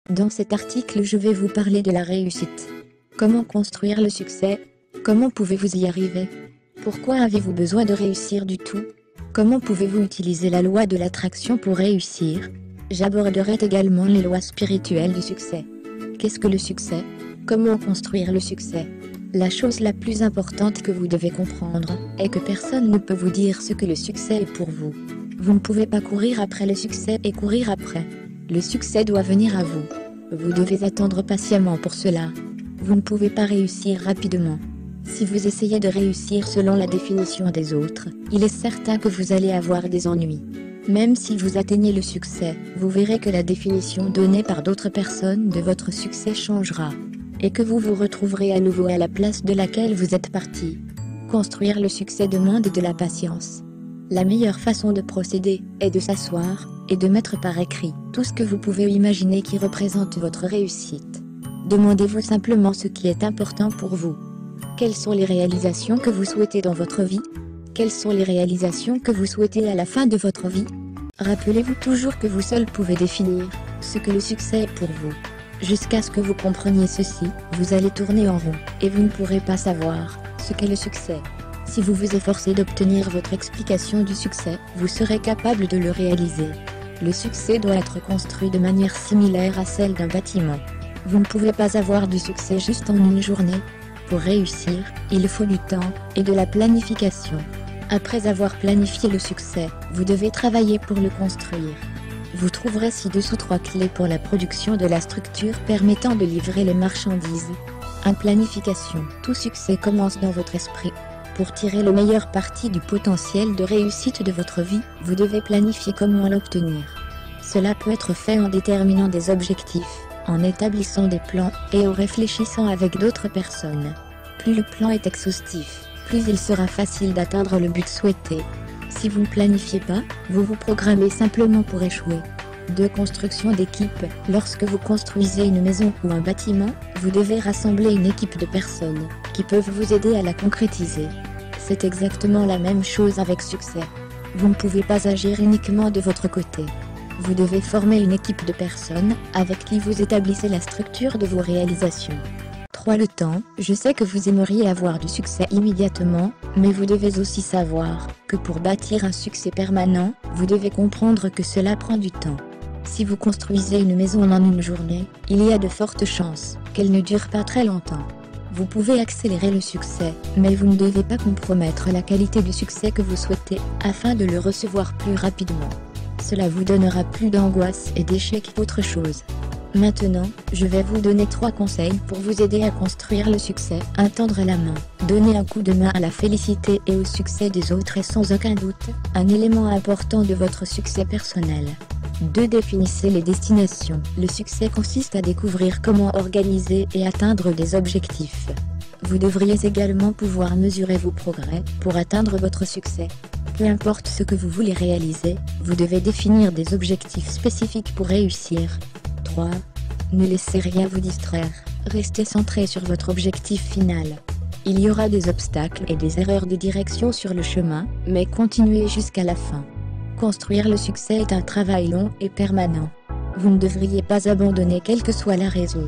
Dans cet article, je vais vous parler de la réussite. Comment construire le succès? Comment pouvez-vous y arriver? Pourquoi avez-vous besoin de réussir du tout? Comment pouvez-vous utiliser la loi de l'attraction pour réussir? J'aborderai également les lois spirituelles du succès. Qu'est-ce que le succès? Comment construire le succès? La chose la plus importante que vous devez comprendre est que personne ne peut vous dire ce que le succès est pour vous. Vous ne pouvez pas courir après le succès et courir après. Le succès doit venir à vous. Vous devez attendre patiemment pour cela. Vous ne pouvez pas réussir rapidement. Si vous essayez de réussir selon la définition des autres, il est certain que vous allez avoir des ennuis. Même si vous atteignez le succès, vous verrez que la définition donnée par d'autres personnes de votre succès changera. Et que vous vous retrouverez à nouveau à la place de laquelle vous êtes parti. Construire le succès demande de la patience. La meilleure façon de procéder est de s'asseoir et de mettre par écrit tout ce que vous pouvez imaginer qui représente votre réussite. Demandez-vous simplement ce qui est important pour vous. Quelles sont les réalisations que vous souhaitez dans votre vie? Quelles sont les réalisations que vous souhaitez à la fin de votre vie? Rappelez-vous toujours que vous seul pouvez définir ce que le succès est pour vous. Jusqu'à ce que vous compreniez ceci, vous allez tourner en rond, et vous ne pourrez pas savoir ce qu'est le succès. Si vous vous efforcez d'obtenir votre explication du succès, vous serez capable de le réaliser. Le succès doit être construit de manière similaire à celle d'un bâtiment. Vous ne pouvez pas avoir du succès juste en une journée. Pour réussir, il faut du temps et de la planification. Après avoir planifié le succès, vous devez travailler pour le construire. Vous trouverez ci-dessous 3 clés pour la production de la structure permettant de livrer les marchandises. 1. Planification. Tout succès commence dans votre esprit. Pour tirer le meilleur parti du potentiel de réussite de votre vie, vous devez planifier comment l'obtenir. Cela peut être fait en déterminant des objectifs, en établissant des plans et en réfléchissant avec d'autres personnes. Plus le plan est exhaustif, plus il sera facile d'atteindre le but souhaité. Si vous ne planifiez pas, vous vous programmez simplement pour échouer. 2. Construction d'équipe. Lorsque vous construisez une maison ou un bâtiment, vous devez rassembler une équipe de personnes qui peuvent vous aider à la concrétiser. C'est exactement la même chose avec succès. Vous ne pouvez pas agir uniquement de votre côté. Vous devez former une équipe de personnes avec qui vous établissez la structure de vos réalisations. 3. Le temps. Je sais que vous aimeriez avoir du succès immédiatement, mais vous devez aussi savoir que pour bâtir un succès permanent, vous devez comprendre que cela prend du temps. Si vous construisez une maison en une journée, il y a de fortes chances qu'elle ne dure pas très longtemps. Vous pouvez accélérer le succès, mais vous ne devez pas compromettre la qualité du succès que vous souhaitez afin de le recevoir plus rapidement. Cela vous donnera plus d'angoisse et d'échecs qu'autre chose. Maintenant, je vais vous donner 3 conseils pour vous aider à construire le succès. 1. Tendre la main. Donner un coup de main à la félicité et au succès des autres est sans aucun doute un élément important de votre succès personnel. 2. Définissez les destinations. Le succès consiste à découvrir comment organiser et atteindre des objectifs. Vous devriez également pouvoir mesurer vos progrès pour atteindre votre succès. Peu importe ce que vous voulez réaliser, vous devez définir des objectifs spécifiques pour réussir. 3. Ne laissez rien vous distraire. Restez centré sur votre objectif final. Il y aura des obstacles et des erreurs de direction sur le chemin, mais continuez jusqu'à la fin. Construire le succès est un travail long et permanent. Vous ne devriez pas abandonner quelle que soit la raison.